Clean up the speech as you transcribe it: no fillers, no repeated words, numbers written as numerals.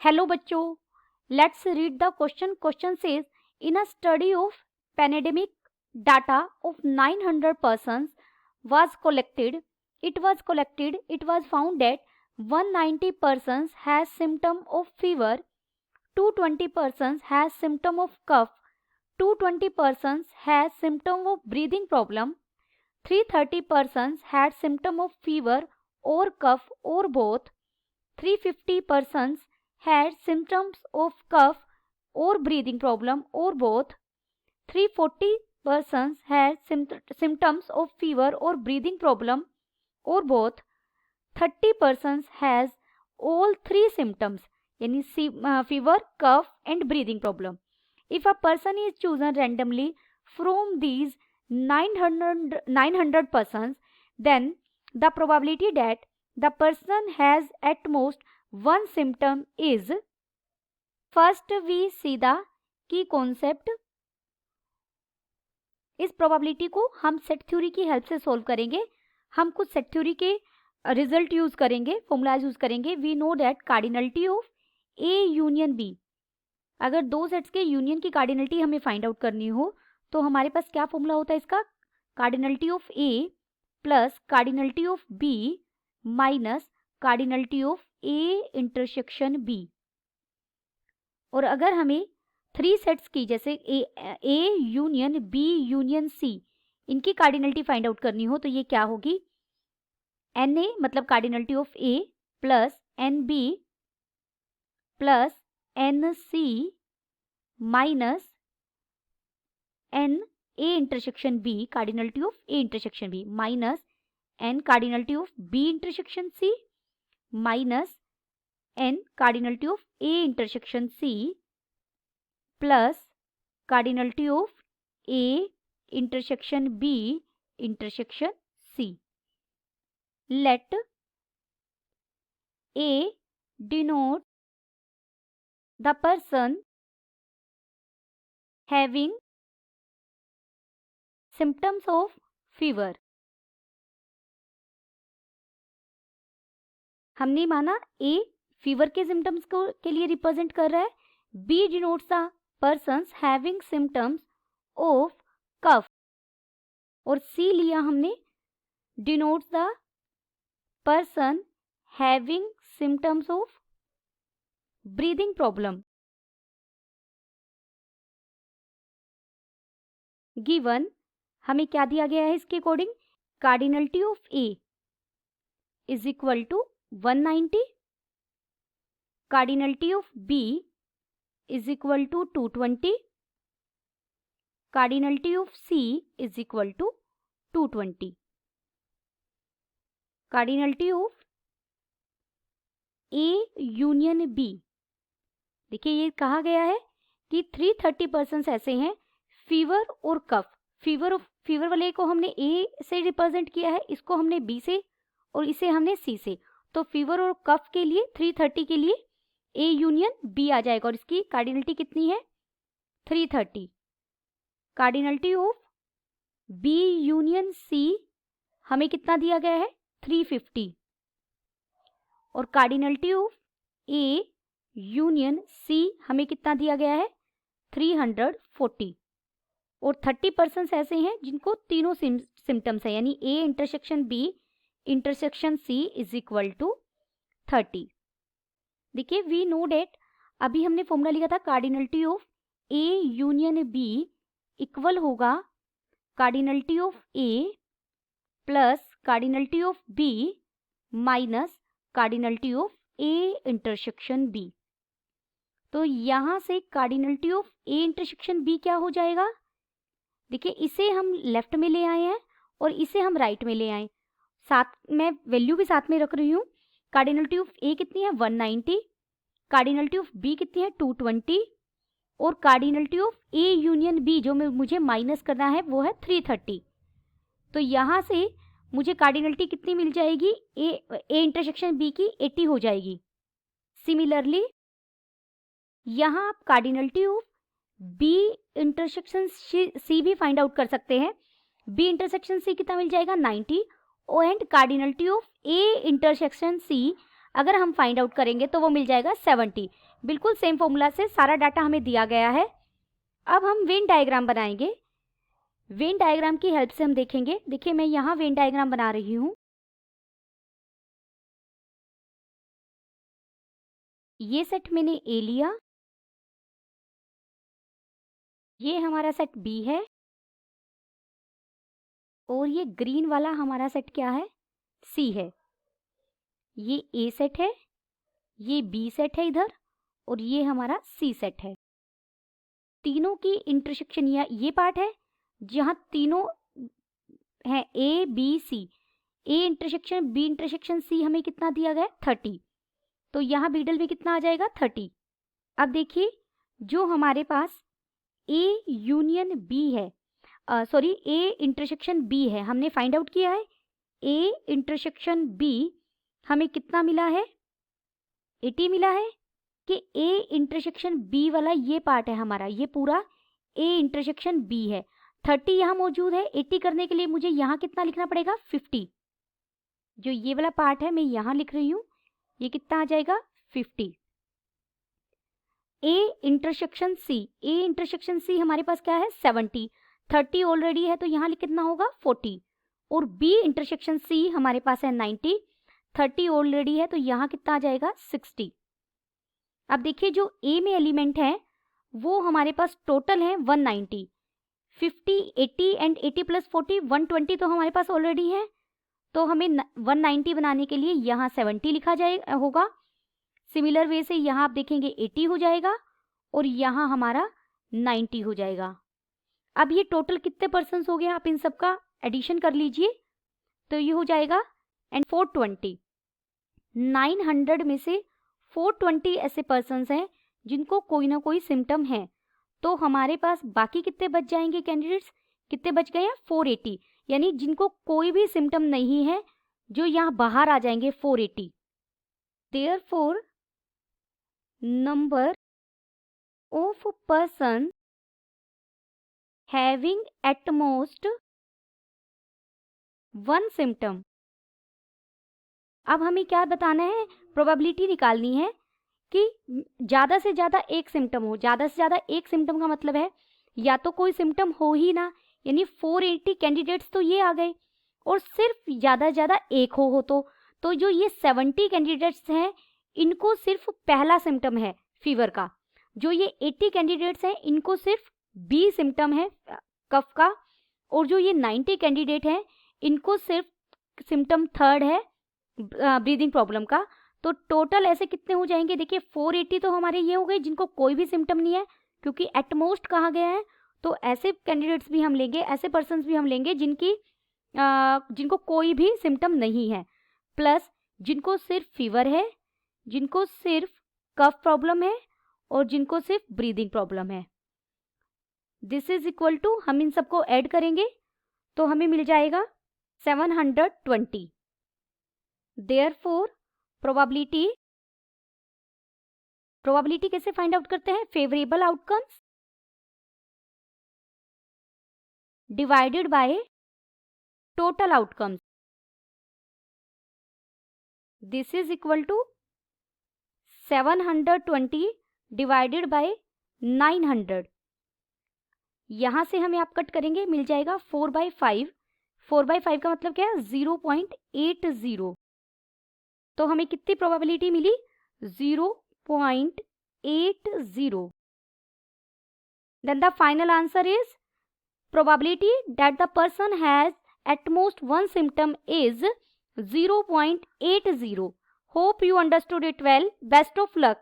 Hello बच्चों, let's read the question. Question says in a study of pandemic data of 900 persons was collected. It was found that 190 persons has symptom of fever, 220 persons has symptom of cough, 220 persons has symptom of breathing problem, 330 persons had symptom of fever or cough or both, 350 persons had symptoms of cough or breathing problem or both, 340 persons had symptoms of fever or breathing problem or both, 30 persons has all three symptoms yani fever, cough and breathing problem. If a person is chosen randomly from these 900 persons, then the probability that the person has at most one symptom is. First we see the key concept. इस probability को हम set theory की help से solve करेंगे. हम कुछ set theory के result use करेंगे, फॉर्मूलाज यूज करेंगे. We know that cardinality of A union B. अगर दो सेट्स के यूनियन की कार्डिनलिटी हमें फाइंड आउट करनी हो तो हमारे पास क्या फॉर्मूला होता है इसका? Cardinality of A plus cardinality of B minus cardinality of A intersection B. और अगर हमें थ्री सेट्स की जैसे A union B union C इनकी कार्डिनलिटी फाइंड आउट करनी हो तो ये क्या होगी? एन ए मतलब cardinality of A plus N B plus N C minus N A intersection B cardinality of A intersection B minus N cardinality of B intersection C minus N cardinality of A intersection C plus cardinality of A intersection B intersection C. Let A denote the person having symptoms of fever. हमने माना ए fever के symptoms के लिए represent कर रहा है. B denotes the persons having symptoms of cough और C लिया हमने denotes the person having symptoms of breathing problem. Given हमें क्या दिया गया है इसके अकॉर्डिंग? Cardinality of A is equal to 190, cardinality of B is equal to 220, cardinality of C is equal to 220. Cardinality of A union B. देखिए ये कहा गया है कि 330 पर्सन ऐसे हैं फीवर और कफ. फीवर वाले को हमने A से रिप्रेजेंट किया है, इसको हमने B से और इसे हमने C से. तो फीवर और कफ के लिए 330 के लिए ए यूनियन बी आ जाएगा और इसकी कार्डिनलिटी कितनी है? 330. Cardinality of B union C हमें कितना दिया गया है? 350. और cardinality of A union C हमें कितना दिया गया है? 340. और 30 पर्सन ऐसे हैं जिनको तीनों सिम्टम्स है यानी A intersection B intersection C is equal to 30. देखिए वी नो डेट अभी हमने फॉर्मूला लिखा था cardinality of A union B equal होगा cardinality of A plus cardinality of B minus cardinality of A intersection B. तो यहां से cardinality of A intersection B क्या हो जाएगा? देखिए इसे हम लेफ्ट में ले आए हैं और इसे हम राइट में ले आए. साथ में वैल्यू भी साथ में रख रही हूँ. कार्डिनलिटी ऑफ ए कितनी है? 190. कार्डिनलिटी ऑफ बी कितनी है? 220. और cardinality of A union B जो मुझे माइनस करना है वो है 330. तो यहाँ से मुझे कार्डिनलिटी कितनी मिल जाएगी? ए इंटरसेक्शन बी की 80 हो जाएगी. सिमिलरली यहाँ आप cardinality of B intersection C भी फाइंड आउट कर सकते हैं. बी इंटरसेक्शन सी कितना मिल जाएगा? 90. And cardinality of A intersection C अगर हम फाइंड आउट करेंगे तो वो मिल जाएगा 70. बिल्कुल सेम फॉर्मूला से सारा डाटा हमें दिया गया है। अब हम वेन डायग्राम बनाएंगे। वेन डायग्राम की हेल्प से हम देखेंगे। देखिए मैं यहाँ वेन डायग्राम बना रही हूँ। ये सेट मैंने ए लिया, ये हमारा सेट बी है, और ये ग्रीन वाला हमारा सेट क्या है, सी है। ये ए सेट है, ये बी सेट है इधर, और ये हमारा सी सेट है। तीनों की इंटरसेक्शन या ये पार्ट है जहाँ तीनों हैं A B C. A intersection B intersection C हमें कितना दिया गया है, 30। तो यहाँ मिडल में कितना आ जाएगा, 30। अब देखिए जो हमारे पास ए यूनियन बी है, सॉरी ए इंटरसेक्शन बी है, हमने फाइंड आउट किया है। ए इंटरसेक्शन बी हमें कितना मिला है, 80 मिला है। कि ए इंटरसेक्शन बी वाला ये पार्ट है हमारा, ये पूरा ए इंटरसेक्शन बी है। 30 यहाँ मौजूद है। 80 करने के लिए मुझे यहाँ कितना लिखना पड़ेगा, 50। जो ये वाला पार्ट है मैं यहाँ लिख रही हूँ, ये कितना आ जाएगा, 50। ए इंटरसेक्शन सी, ए इंटरसेक्शन सी हमारे पास क्या है, 70। 30 ऑलरेडी है तो यहाँ कितना होगा, 40। और बी इंटरसेक्शन सी हमारे पास है 90। 30 ऑलरेडी है तो यहाँ कितना आ जाएगा, 60। अब देखिए जो ए में एलिमेंट है वो हमारे पास टोटल है 190। 50, 80 एंड 80 प्लस 40 120 तो हमारे पास ऑलरेडी है। तो हमें 190 बनाने के लिए यहाँ 70 लिखा जाएगा होगा। सिमिलर वे से यहाँ आप देखेंगे 80 हो जाएगा और यहाँ हमारा 90 हो जाएगा। अब ये टोटल कितने पर्सन्स हो गया, आप इन सब का एडिशन कर लीजिए तो ये हो जाएगा एंड 420। 900 में से 420 ऐसे पर्सन्स हैं जिनको कोई ना कोई सिम्टम है। तो हमारे पास बाकी कितने बच जाएंगे कैंडिडेट्स, कितने बच गए हैं, 480। यानी जिनको कोई भी सिम्टम नहीं है जो यहाँ बाहर आ जाएंगे 480। Therefore number of person having at most one symptom। अब हमें क्या बताना है, प्रोबेबिलिटी निकालनी है कि ज़्यादा से ज़्यादा एक सिम्टम हो। ज़्यादा से ज़्यादा एक सिम्टम का मतलब है या तो कोई सिम्टम हो ही ना, यानी 480 कैंडिडेट्स तो ये आ गए, और सिर्फ ज़्यादा से ज़्यादा एक हो तो जो ये 70 कैंडिडेट्स हैं इनको सिर्फ पहला सिम्टम है फीवर का। जो ये 80 कैंडिडेट्स हैं इनको सिर्फ बी सिम्टम है कफ का, और जो ये 90 कैंडिडेट हैं इनको सिर्फ सिम्टम थर्ड है ब्रीदिंग प्रॉब्लम का। तो टोटल ऐसे कितने हो जाएंगे, देखिए 480 तो हमारे ये हो गए जिनको कोई भी सिम्टम नहीं है क्योंकि एटमोस्ट कहा गया है। तो ऐसे कैंडिडेट्स भी हम लेंगे, ऐसे पर्सन्स भी हम लेंगे जिनको कोई भी सिम्टम नहीं है, प्लस जिनको सिर्फ फीवर है, जिनको सिर्फ कफ प्रॉब्लम है, और जिनको सिर्फ ब्रीदिंग प्रॉब्लम है। दिस इज इक्वल टू, हम इन सबको ऐड करेंगे तो हमें मिल जाएगा 720। देयरफॉर प्रोबेबिलिटी कैसे फाइंड आउट करते हैं, favourable outcomes divided by total outcomes. This is equal to 720 divided by 900। यहाँ से हमें आप कट करेंगे, मिल जाएगा 4/5। 4/5 का मतलब क्या है, 0.80। तो हमें कितनी प्रोबेबिलिटी मिली, 0.80। Then the final answer is probability that the person has at most one symptom is 0.80। Hope you understood it well. Best of luck.